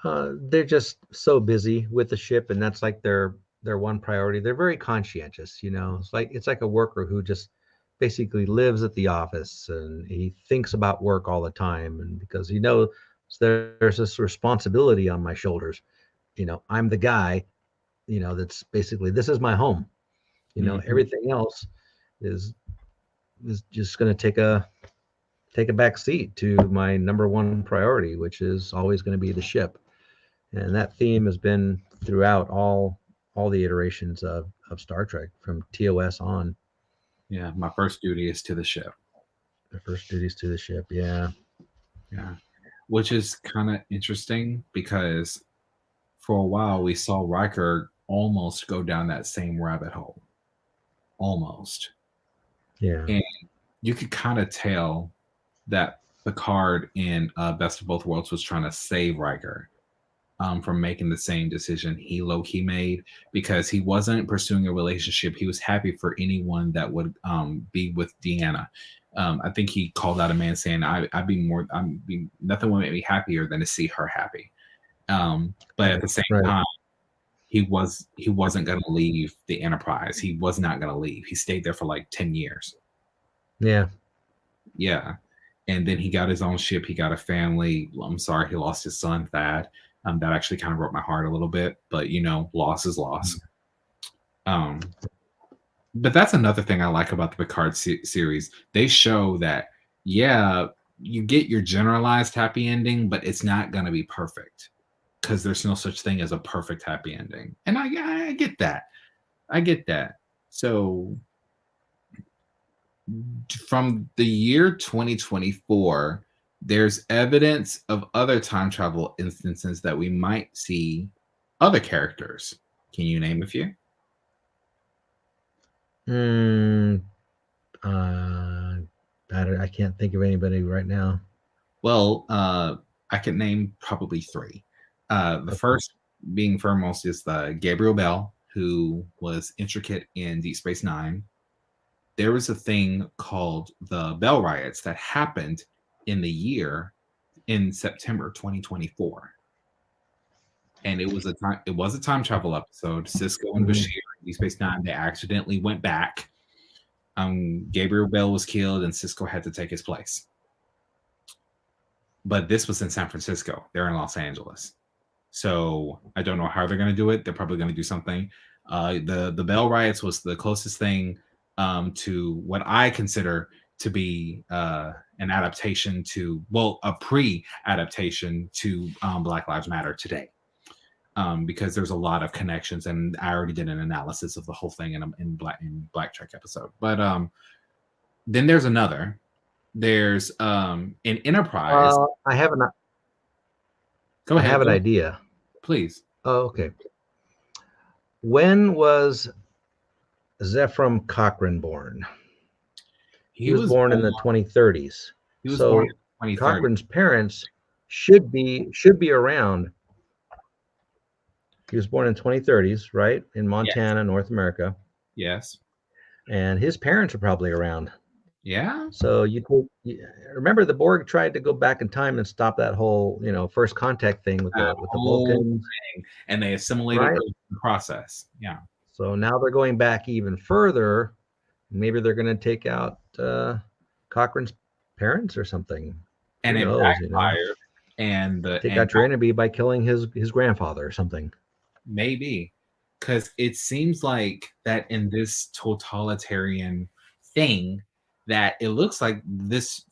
They're just so busy with the ship, and that's like their one priority. They're very conscientious, you know. It's like a worker who just basically lives at the office and he thinks about work all the time, and because he knows there's this responsibility on my shoulders. You know, I'm the guy. You know, that's basically this is my home. You know, Mhm. everything else is is just going to take a back seat to my number one priority, which is always going to be the ship. And that theme has been throughout all the iterations of Star Trek from TOS on. Yeah, my first duty is to the ship. The first duties to the ship. Yeah. Yeah, which is kind of interesting because for a while we saw Riker almost go down that same rabbit hole, almost, Yeah. and you could kind of tell that Picard in Best of Both Worlds was trying to save Riker from making the same decision he low key made because he wasn't pursuing a relationship. He was happy for anyone that would be with Deanna. I think he called out a man saying, I'd be more, I'd be, nothing would make me happier than to see her happy." But at Right. the same Right. time, he wasn't going to leave the Enterprise. He was not going to leave. He stayed there for like 10 years. Yeah. Yeah. And then he got his own ship. He got a family. I'm sorry, he lost his son, Thad. That actually kind of broke my heart a little bit, but loss is loss. Um, but that's another thing I like about the Picard series. They show that, yeah, you get your generalized happy ending, but it's not going to be perfect because there's no such thing as a perfect happy ending. And I get that. I get that. So from the year 2024, there's evidence of other time travel instances that we might see other characters. Can you name a few? Mm, uh, I can't think of anybody right now. Well, I can name probably three. The Okay. first being foremost is the Gabriel Bell, who was intricate in Deep Space Nine. There was a thing called the Bell Riots that happened in the year in September 2024. And it was a time travel episode. Cisco and Mhm. Bashir in Deep Space Nine, they accidentally went back. Gabriel Bell was killed and Cisco had to take his place. But this was in San Francisco. They're in Los Angeles. So I don't know how they're going to do it. They're probably going to do something. The Bell Riots was the closest thing to what I consider to be an adaptation to, well, a pre-adaptation to Black Lives Matter today. Because there's a lot of connections, and I already did an analysis of the whole thing in Black Trek episode. But then there's another. There's in Enterprise. I have an Go I have ahead, an go ahead, idea. please. Oh, okay. When was Zephram Cochrane born? He He was was born in born. the 2030s. He was born So in 2030. Cochrane's parents should be around. He was born in 2030s, right? In Yes. Montana, North America. Yes. And his parents are probably around. Yeah. So remember the Borg tried to go back in time and stop that whole, first contact thing with That the whole Vulcans, thing, and they assimilated right? her in the process. Yeah. So now they're going back even further. Maybe they're going to take out Cochrane's parents or something. And Who it knows? backfired. And the Take and out your enemy by killing his grandfather or something. maybe. because it seems like that in this totalitarian thing that it looks like this.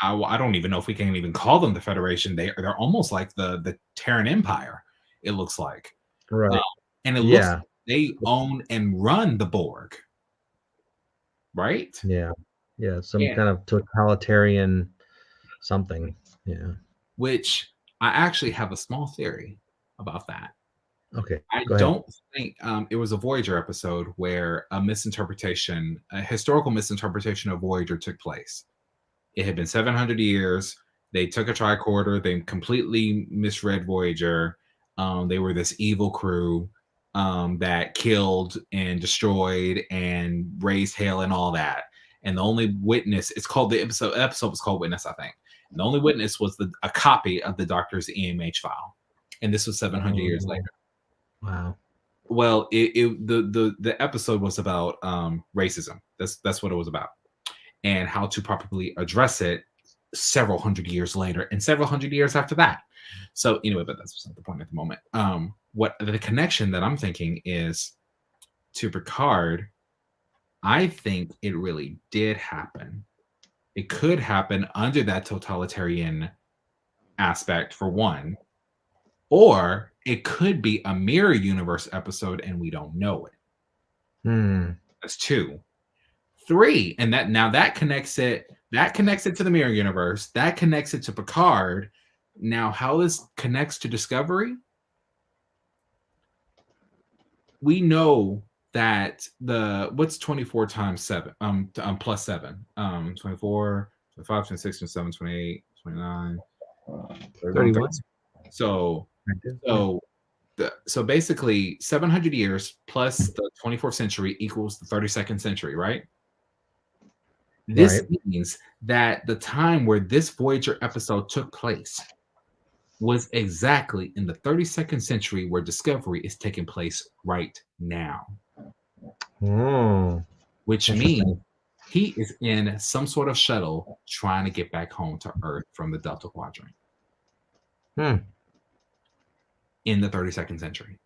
I don't even know if we can even call them the Federation. They're almost like the Terran Empire. It looks like, uh, Right. and it looks Yeah. like they own and run the Borg, right? Yeah. Yeah. Some Yeah, kind of totalitarian something. Yeah. which I actually have a small theory about that. Okay. I Go ahead. don't think it was a Voyager episode where a historical misinterpretation of Voyager took place. It had been 700 years. They took a tricorder. They completely misread Voyager. They were this evil crew that killed and destroyed and raised hell and all that. And the only witness, it's called the episode was called Witness, I think. And the only witness was a copy of the doctor's EMH file. And this was 700 years Oh, later. wow. Well, the episode was about racism. That's what it was about, and how to properly address it several hundred years later and several hundred years after that. So anyway, but that's not the point at the moment. What the connection that I'm thinking is to Picard. I think it really did happen. It could happen under that totalitarian aspect for one, or it could be a mirror universe episode and we don't know it. Hmm. That's two. Three, and that connects it. That connects it to the mirror universe. That connects it to Picard. Now, how this connects to Discovery, we know that what's 24 times 7 plus 7 24 25 26 27 28 29 31 31. so Right there. so so basically 700 years plus the 24th century equals the 32nd century, right? This Right. means that the time where this Voyager episode took place was exactly in the 32nd century where Discovery is taking place right now, Oh, which means interesting. he is in some sort of shuttle trying to get back home to Earth from the Delta Quadrant Hmm. in the 32nd century.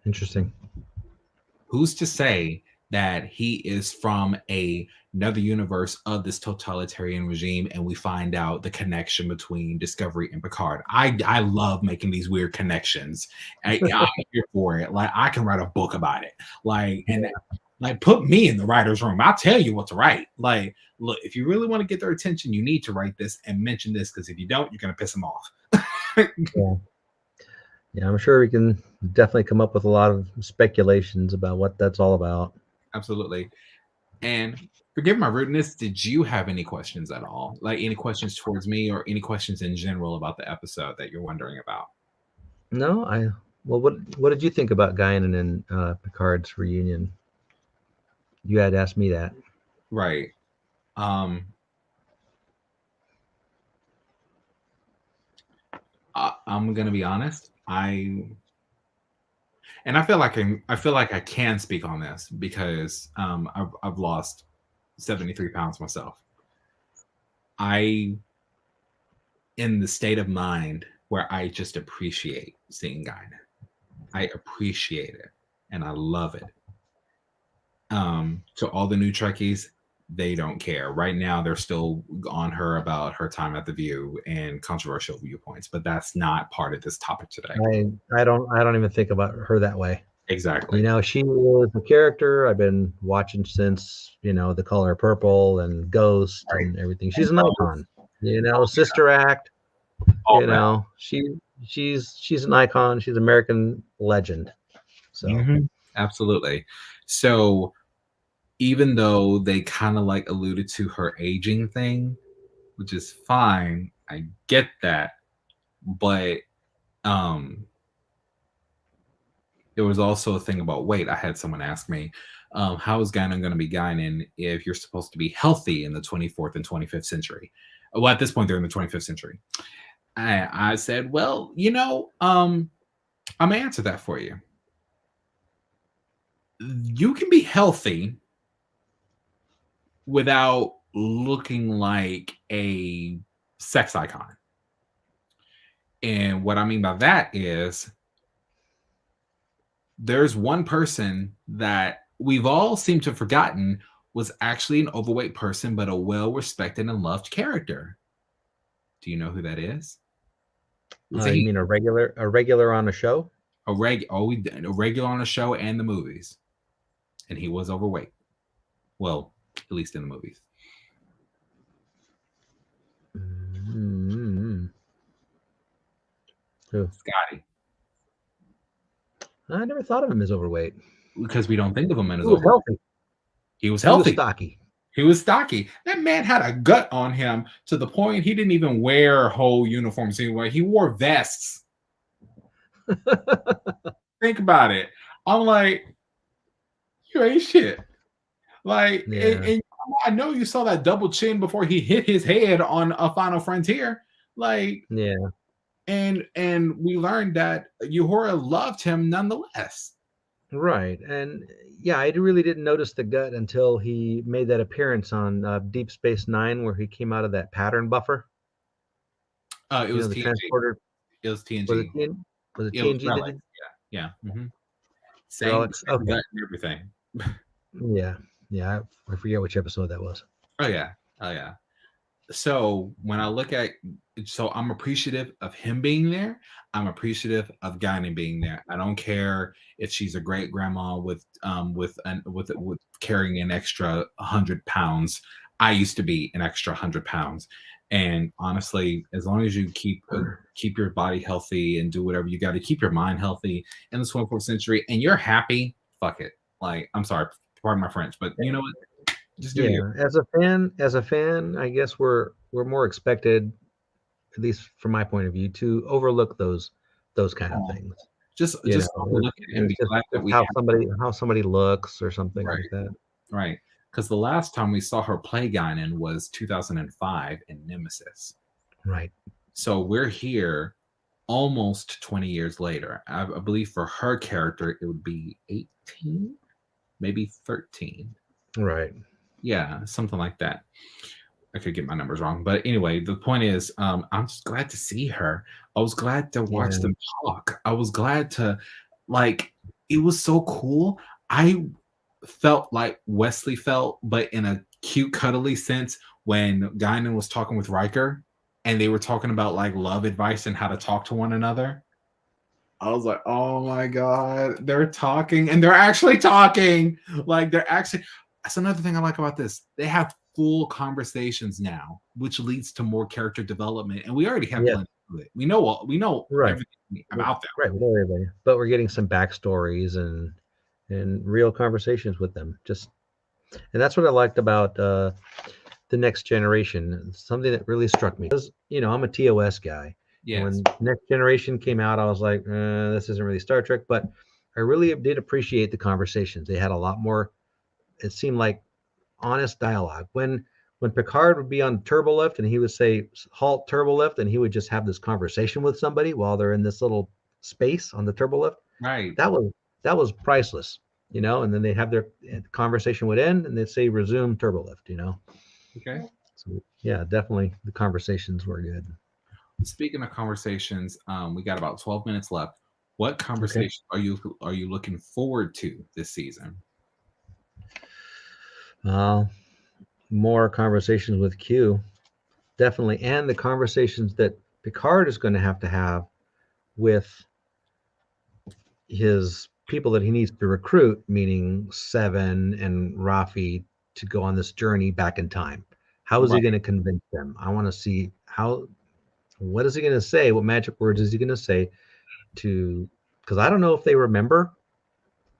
Interesting. Who's to say that he is from another universe of this totalitarian regime and we find out the connection between Discovery and Picard? I love making these weird connections. I'm here for it. Like I can write a book about it. Like and like put me in the writer's room. I'll tell you what to write. Like, look, if you really want to get their attention, you need to write this and mention this because if you don't, you're gonna piss them off. Yeah. Yeah, I'm sure we can definitely come up with a lot of speculations about what that's all about. Absolutely. And forgive my rudeness, did you have any questions at all? Like any questions towards me or any questions in general about the episode that you're wondering about? No, well, what did you think about Guinan and Picard's reunion? You had asked me that. Right. I'm gonna be honest. I feel like I can speak on this because I've lost 73 pounds myself. I in the state of mind where I just appreciate seeing Guinan. I appreciate it and I love it. To all the new Trekkies, they don't care. Right now, they're still on her about her time at the View and controversial viewpoints, but that's not part of this topic today. I don't even think about her that way. Exactly. You know, she is a character I've been watching since, The Color Purple and Ghost Right. and everything. She's an icon. Sister Act. All that. She's an icon. She's an American legend. So Absolutely. So even though they kind of like alluded to her aging thing, which is fine, I get that, but there was also a thing about weight. I had someone ask me, how is Guinan going to be Guinan if you're supposed to be healthy in the 24th and 25th century? Well, at this point, they're in the 25th century. I said, well, I'm going to answer that for you. You can be healthy without looking like a sex icon. And what I mean by that is there's one person that we've all seemed to have forgotten was actually an overweight person, but a well-respected and loved character. Do you know who that is? It's a You he. mean a regular on a show? A regular on the show and the movies, and he was overweight. Well, at least in the movies. Mm-hmm. Who? Scotty, I never thought of him as overweight. because we don't think of him as He was overweight. healthy. He was He was healthy. stocky. He was stocky. That man had a gut on him to the point he didn't even wear whole uniforms anyway. He wore vests. Think about it. I'm like, you ain't shit. Like, Yeah. and I know you saw that double chin before he hit his head on a Final Frontier. Like, Yeah. and we learned that Uhura loved him nonetheless. Right. And yeah, I really didn't notice the gut until he made that appearance on Deep Space Nine, where he came out of that pattern buffer. It was The TNG. transporter. It was TNG. Was it TNG? Was it It was TNG? relics. Yeah. Mm-hmm. Same Relics. Okay. gut and everything. Yeah. Yeah. I forget which episode that was. Oh yeah. Oh yeah. So when I look at, so I'm appreciative of him being there. I'm appreciative of Guinan being there. I don't care if she's a great grandma with carrying an extra 100 pounds. I used to be an extra 100 pounds, and honestly, as long as you keep your body healthy and do whatever you got to keep your mind healthy in the 24th century, and you're happy, fuck it. Like, I'm sorry, pardon my French, but you know what? Just do you. As a fan, I guess we're more expected, at least from my point of view, to overlook those kind of things. Just look at it and be glad that we how somebody looks or something right, like that. Right. Because the last time we saw her play Guinan was 2005 in Nemesis. Right. So we're here almost 20 years later. I believe for her character, it would be 18, maybe 13. Right. Yeah, something like that. I could get my numbers wrong. But anyway, the point is, I'm just glad to see her. I was glad to watch them talk. I was glad to, like, it was so cool. I felt like Wesley felt, but in a cute, cuddly sense when Guinan was talking with Riker and they were talking about like love advice and how to talk to one another. I was like, oh my God, they're talking and they're actually talking. Like they're actually, that's another thing I like about this. They have full conversations now, which leads to more character development. And we already have plenty of it. We know right. everything about them. Right, with everybody. But we're getting some backstories and real conversations with them. And that's what I liked about the Next Generation. Something that really struck me. Because, I'm a TOS guy. Yes. When Next Generation came out, I was like, this isn't really Star Trek. But I really did appreciate the conversations. They had a lot more, it seemed like, honest dialogue. When Picard would be on turbolift and he would say, halt turbolift, and he would just have this conversation with somebody while they're in this little space on the turbolift. Right. That was priceless, and then they'd have their conversation would end and they'd say resume turbolift, Okay. So yeah, definitely the conversations were good. Speaking of conversations, we got about 12 minutes left. What conversation are you looking forward to this season? More conversations with Q, definitely, and the conversations that Picard is going to have with his people that he needs to recruit, meaning Seven and Rafi, to go on this journey back in time. How is he going to convince them? I want to see what is he going to say? What magic words is he going to say because I don't know if they remember.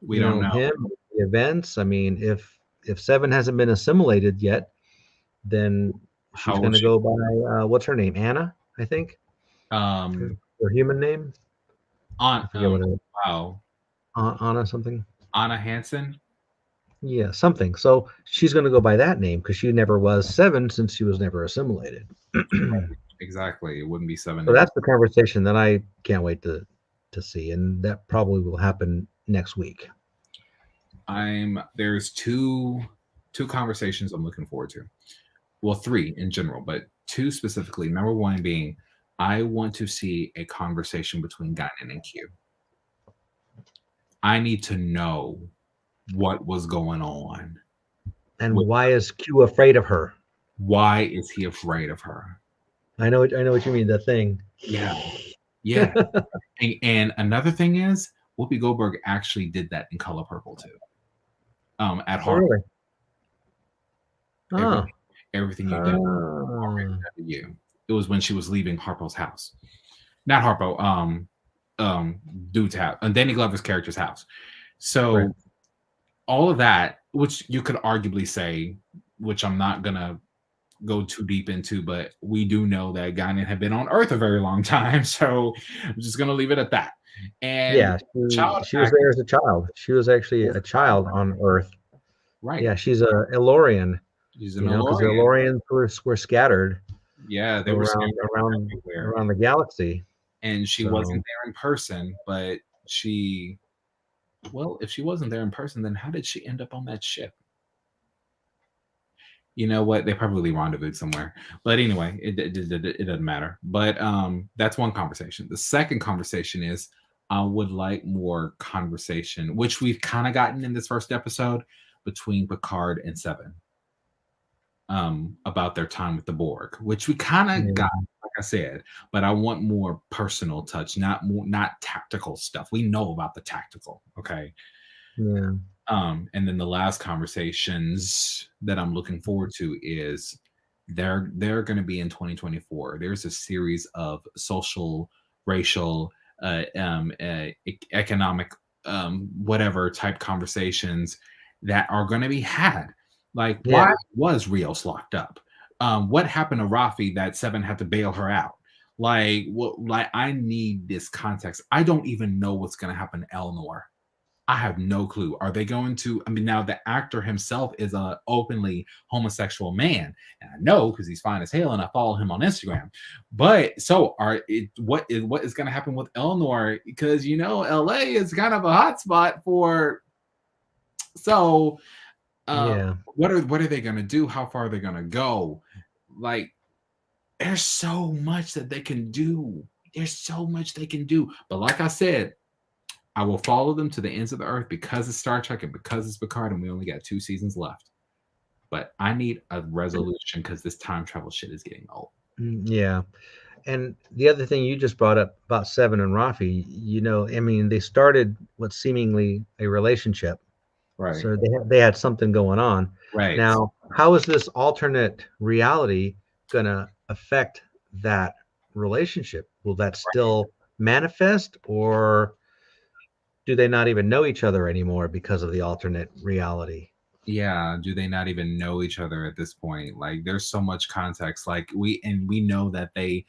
We don't know him, the events. I mean, if Seven hasn't been assimilated yet, then she's going to go by what's her name? Anna, I think. Her human name. I forget what it is. Wow. Anna something. Anna Hansen. Yeah, something. So she's going to go by that name because she never was Seven since she was never assimilated. Exactly. It wouldn't be Seven. So that's the conversation that I can't wait to see, and that probably will happen next week. There's two conversations I'm looking forward to. Well, three in general, but two specifically. Number one being, I want to see a conversation between Guinan and Q. I need to know what was going on. And why is Q afraid of her? Why is he afraid of her? I know what you mean. The thing. Yeah, yeah. And another thing is, Whoopi Goldberg actually did that in Color Purple too. At Oh, Harpo, really? everything, Oh. everything you done already Ah. done to you. It was when she was leaving Harpo's house, not Harpo. Dude's house, and Danny Glover's character's house. Right. So all of that, which you could arguably say, which I'm not gonna go too deep into, but we do know that Guinan had been on Earth a very long time, so I'm just gonna leave it at that. And Yeah, child she was actor, there as a child. She was actually a child on Earth. right? Yeah, she's a Elorian, She's an you know, because the Elorian. Elorians were scattered Yeah, they were around scattered around everywhere, around the galaxy. and she wasn't So there in person, but she. Well, if she wasn't there in person, then how did she end up on that ship? You know what? They probably rendezvoused somewhere. But anyway, it doesn't matter. But that's one conversation. The second conversation is I would like more conversation, which we've kind of gotten in this first episode between Picard and Seven, about their time with the Borg, which we kind of yeah, got, like I said, but I want more personal touch, not tactical stuff. We know about the tactical, okay? yeah, And then the last conversations that I'm looking forward to is they're going to be in 2024. There's a series of social, racial, economic, whatever type conversations that are going to be had. Like, yeah, why was Rios locked up? What happened to Rafi that Seven had to bail her out? Like, what? Like, I need this context. I don't even know what's going to happen to Elnor. I have no clue. Are they going to? I mean, now the actor himself is a openly homosexual man, and I know because he's fine as hell, and I follow him on Instagram. But so, what is going to happen with Elnor? Because you know, LA is kind of a hot spot for. So, uh, yeah, what are they going to do? How far are they going to go? Like, there's so much that they can do. There's so much they can do. But like I said, I will follow them to the ends of the earth because it's Star Trek and because it's Picard, and we only got 2 seasons left. But I need a resolution because this time travel shit is getting old. yeah. And the other thing you just brought up about Seven and Rafi, you know, I mean, they started what seemingly a relationship, Right. so they had something going on. Right. Now, how is this alternate reality gonna affect that relationship? Will that still manifest, or do they not even know each other anymore because of the alternate reality? Yeah. Do they not even know each other at this point? Like, there's so much context. Like, we know that they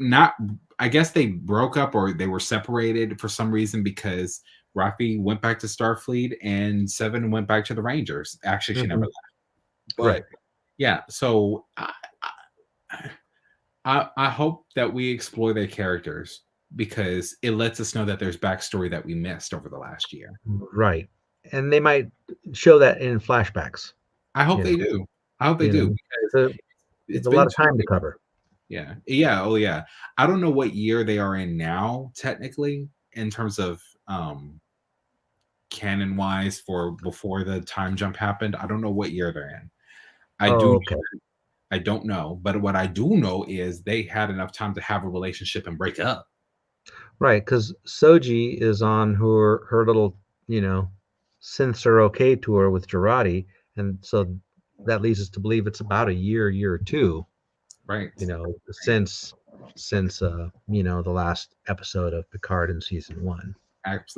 not. I guess they broke up or they were separated for some reason because Rafi went back to Starfleet and Seven went back to the Rangers. Actually, she never Mhm. left. But Right. yeah, so I hope that we explore their characters because it lets us know that there's backstory that we missed over the last year. Right. And they might show that in flashbacks, I hope you they know, do. I hope they you do know. because So it's it's a lot been of 2 time to years. cover. Yeah. Yeah, oh yeah. I don't know what year they are in now, technically, in terms of canon wise for before the time jump happened. I don't know what year they're in. I do Oh, okay. I don't know, but what I do know is they had enough time to have a relationship and break up. Right, because Soji is on her little, you know, synths are okay tour with Girardi, and so that leads us to believe it's about a year or two, Right. you know, since you know, the last episode of Picard in season one.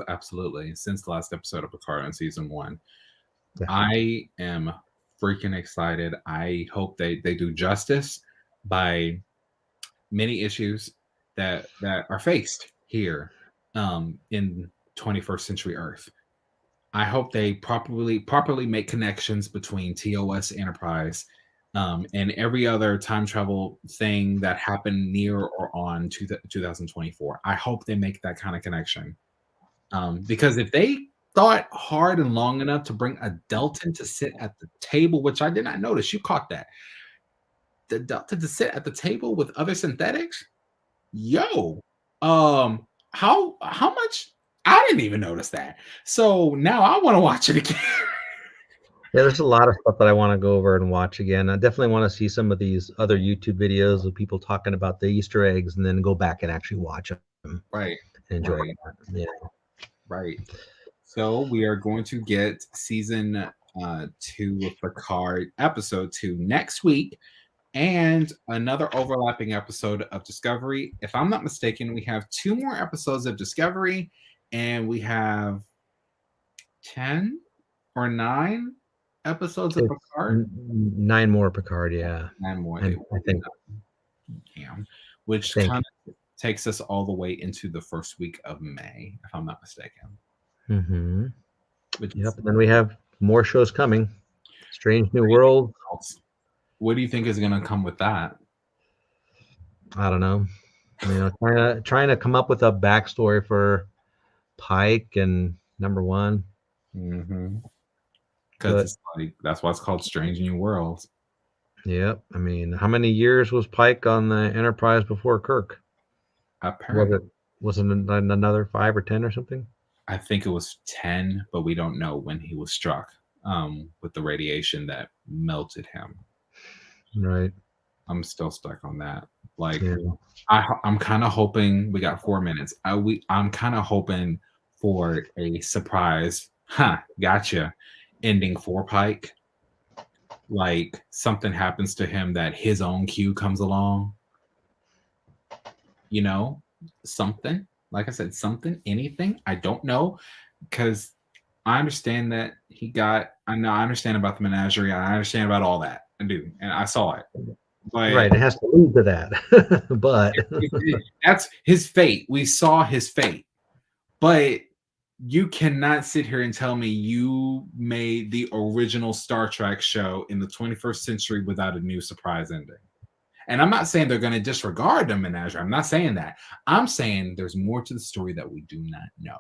Absolutely. Since the last episode of Picard in season one, Yeah. I am freaking excited. I hope they do justice by many issues that are faced here in 21st century Earth. I hope they properly make connections between TOS Enterprise and every other time travel thing that happened near or on 2024. I hope they make that kind of connection. Because if they thought hard and long enough to bring a Delton to sit at the table, which I did not notice, you caught that. The Delta to sit at the table with other synthetics, yo, how much? I didn't even notice that. So now I want to watch it again. Yeah, there's a lot of stuff that I want to go over and watch again. I definitely want to see some of these other YouTube videos of people talking about the Easter eggs, and then go back and actually watch them Right. and enjoy Right. that. Yeah. Right. So we are going to get season 2 of Picard episode 2 next week, and another overlapping episode of Discovery. If I'm not mistaken, we have 2 more episodes of Discovery, and we have 10 or 9 episodes of It's Picard. 9 more Picard, yeah. 9 more. I think. Which I think. kind of takes us all the way into the first week of May, if I'm not mistaken. Mm-hmm. Which Yep. And then we have more shows coming. Strange New World. What do you think is going to come with that? I don't know. Trying to come up with a backstory for Pike and Number One. Mm-hmm. Because it's like, that's why it's called Strange New Worlds. Yep. I mean, how many years was Pike on the Enterprise before Kirk? Apparently. Was it another 5 or 10 or something? I think it was 10, but we don't know when he was struck with the radiation that melted him. Right. I'm still stuck on that. Like, yeah. I'm kind of hoping, we got 4 minutes. I'm kind of hoping for a surprise, gotcha, ending for Pike. Like something happens to him that his own Q comes along. You know, something. Like I said, something, anything. I don't know, because I understand that I understand about the menagerie. I understand about all that. I do, and I saw it. But right, it has to lead to that. But that's his fate. We saw his fate. But you cannot sit here and tell me you made the original Star Trek show in the 21st century without a new surprise ending. And I'm not saying they're going to disregard the menagerie. I'm not saying that. I'm saying there's more to the story that we do not know.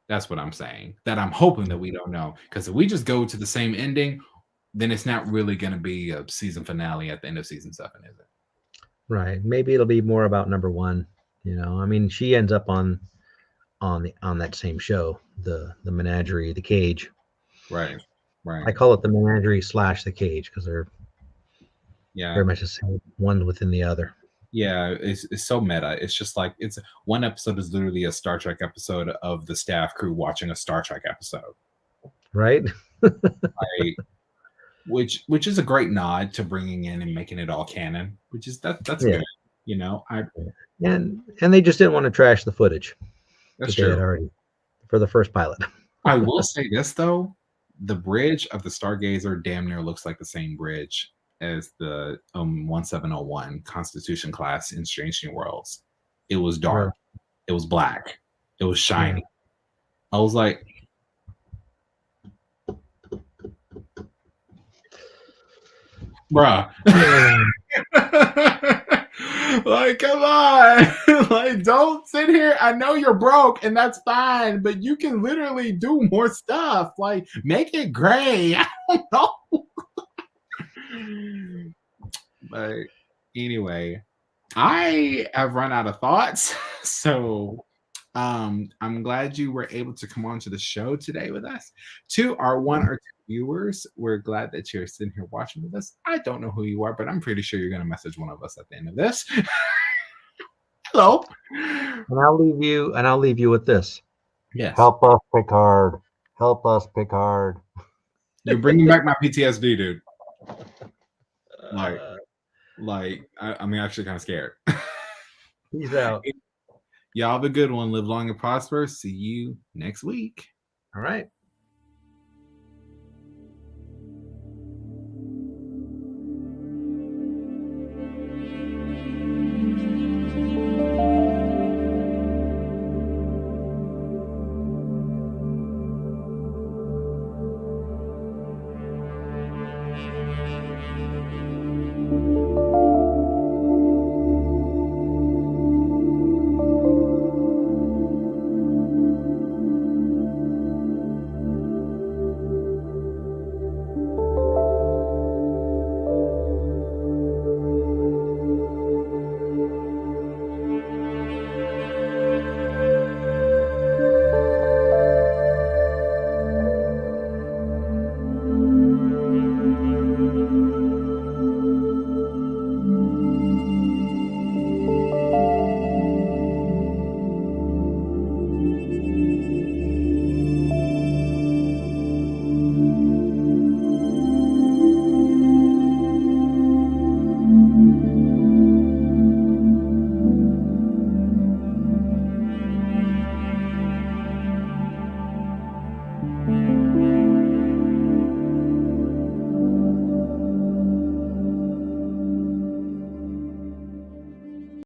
That's what I'm saying. That I'm hoping that we don't know. Because if we just go to the same ending, then it's not really going to be a season finale at the end of season 7, is it? Right. Maybe it'll be more about Number One. I mean, she ends up on that same show, the menagerie, the cage. Right. I call it the menagerie / the cage because they're very much the same, one within the other. Yeah, it's so meta. It's just like one episode is literally a Star Trek episode of the staff crew watching a Star Trek episode. Right. Right. Which is a great nod to bringing in and making it all canon, which is that's good. And they just didn't want to trash the footage. That's true. Already for the first pilot. I will say this though, the bridge of the Stargazer damn near looks like the same bridge as the 1701 Constitution class in Strange New Worlds. It was dark. Yeah. It was black. It was shiny. Yeah. I was like, bruh. Like, come on. Like, don't sit here. I know you're broke and that's fine, but you can literally do more stuff. Like, make it gray. I don't know. But anyway, I have run out of thoughts. So I'm glad you were able to come on to the show today with us. To our 1 or 2 viewers, we're glad that you're sitting here watching with us. I don't know who you are, but I'm pretty sure you're going to message one of us at the end of this. Hello. And I'll leave you with this. Yes. Help us, Picard. Help us, Picard. You're bringing back my PTSD, dude. I'm actually kind of scared. Peace out. Y'all have a good one. Live long and prosper. See you next week. All right.